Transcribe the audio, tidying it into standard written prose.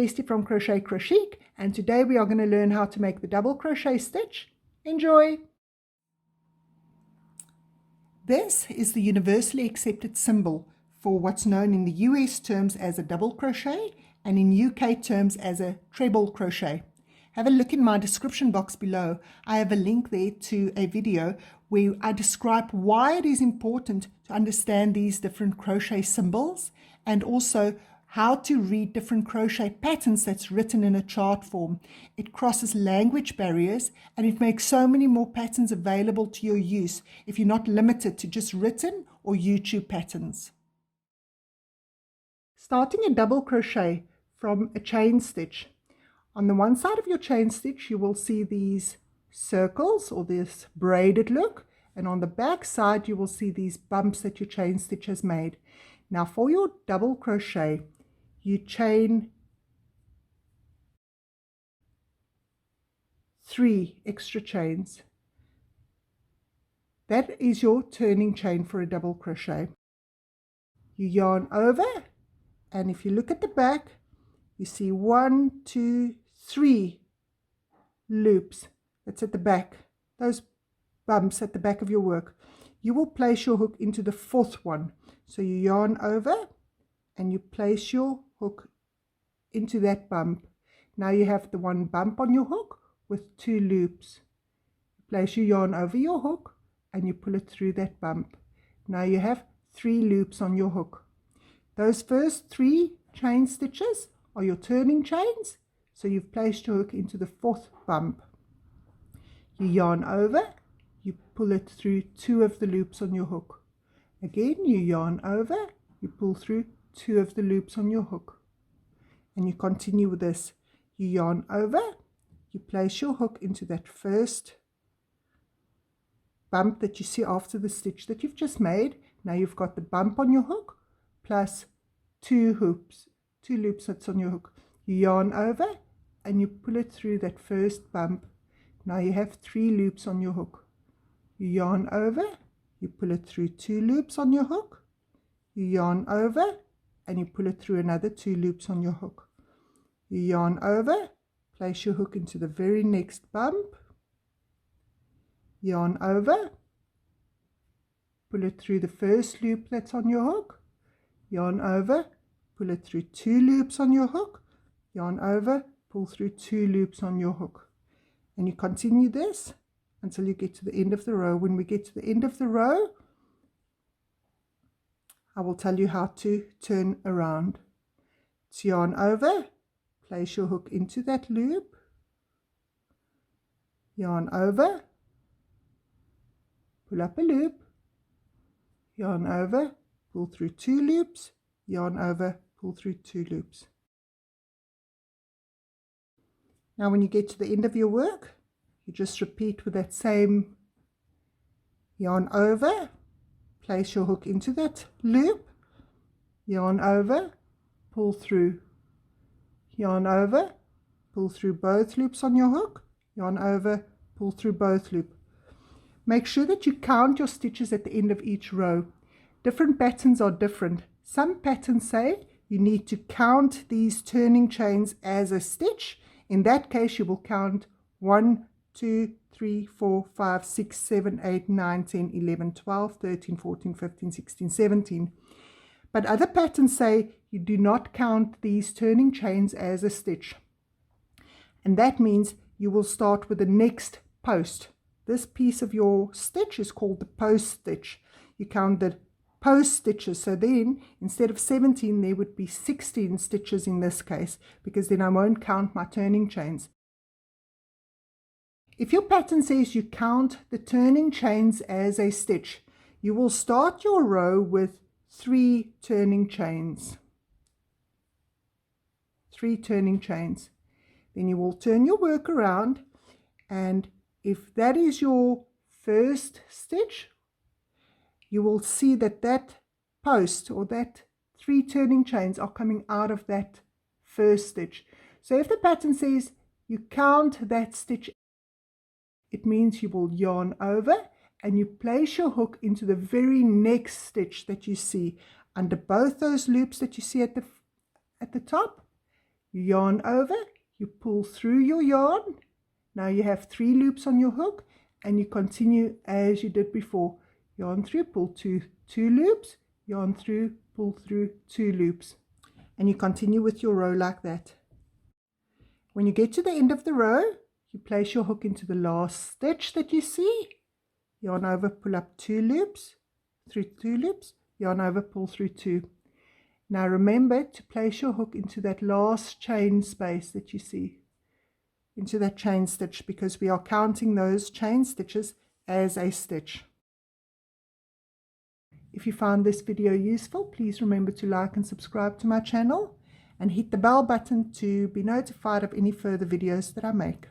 Celeste from Crochet Crochic, and today we are going to learn how to make the double crochet stitch. Enjoy! This is the universally accepted symbol for what's known in the US terms as a double crochet and in UK terms as a treble crochet. Have a look in my description box below. I have a link there to a video where I describe why it is important to understand these different crochet symbols and also how to read different crochet patterns that's written in a chart form. It crosses language barriers and it makes so many more patterns available to your use if you're not limited to just written or YouTube patterns. Starting a double crochet from a chain stitch. On the one side of your chain stitch you will see these circles or this braided look, and on the back side you will see these bumps that your chain stitch has made. Now for your double crochet, you chain 3 extra chains. That is your turning chain for a double crochet. You yarn over, and if you look at the back, you see 1, 2, 3 loops. That's at the back, those bumps at the back of your work. You will place your hook into the 4th one. So you yarn over and you place your hook into that bump. Now you have the one bump on your hook with 2 loops. Place your yarn over your hook and you pull it through that bump. Now you have 3 loops on your hook. Those first 3 chain stitches are your turning chains. So you've placed your hook into the 4th bump. You yarn over, you pull it through 2 of the loops on your hook. Again, you yarn over, you pull through 2 of the loops on your hook. And you continue with this. You yarn over, you place your hook into that first bump that you see after the stitch that you've just made. Now you've got the bump on your hook plus 2 loops that's on your hook. You yarn over and you pull it through that first bump. Now you have 3 loops on your hook. You yarn over, you pull it through 2 loops on your hook. You yarn over and you pull it through another 2 loops on your hook. You yarn over, place your hook into the very next bump. Yarn over, pull it through the first loop that's on your hook. Yarn over, pull it through 2 loops on your hook. Yarn over, pull through 2 loops on your hook. And you continue this until you get to the end of the row. When we get to the end of the row, I will tell you how to turn around. So yarn over, place your hook into that loop, yarn over, pull up a loop, yarn over, pull through 2 loops, yarn over, pull through 2 loops. Now when you get to the end of your work, you just repeat with that same yarn over, place your hook into that loop, yarn over, pull through, yarn over, pull through both loops on your hook, yarn over, pull through both loops. Make sure that you count your stitches at the end of each row. Different patterns are different. Some patterns say you need to count these turning chains as a stitch. In that case, you will count 1, 2, 3, 4, 5, 6, 7, 8, 9, 10, 11, 12, 13, 14, 15, 16, 17. But other patterns say you do not count these turning chains as a stitch. And that means you will start with the next post. This piece of your stitch is called the post stitch. You count the post stitches. So then instead of 17 there would be 16 stitches in this case, because then I won't count my turning chains. If your pattern says you count the turning chains as a stitch, you will start your row with 3 turning chains. 3 turning chains. Then you will turn your work around, and if that is your first stitch, you will see that that post or that 3 turning chains are coming out of that first stitch. So if the pattern says you count that stitch, it means you will yarn over and you place your hook into the very next stitch that you see under both those loops that you see at the top. you yarn over, you pull through your yarn. Now you have 3 loops on your hook, and you continue as you did before. Yarn through, pull 2 loops, yarn through, pull through 2 loops, and you continue with your row like that. When you get to the end of the row, you place your hook into the last stitch that you see, yarn over, pull up 2 loops, through 2 loops, yarn over, pull through 2. Now remember to place your hook into that last chain space that you see, into that chain stitch, because we are counting those chain stitches as a stitch. If you found this video useful, please remember to like and subscribe to my channel and hit the bell button to be notified of any further videos that I make.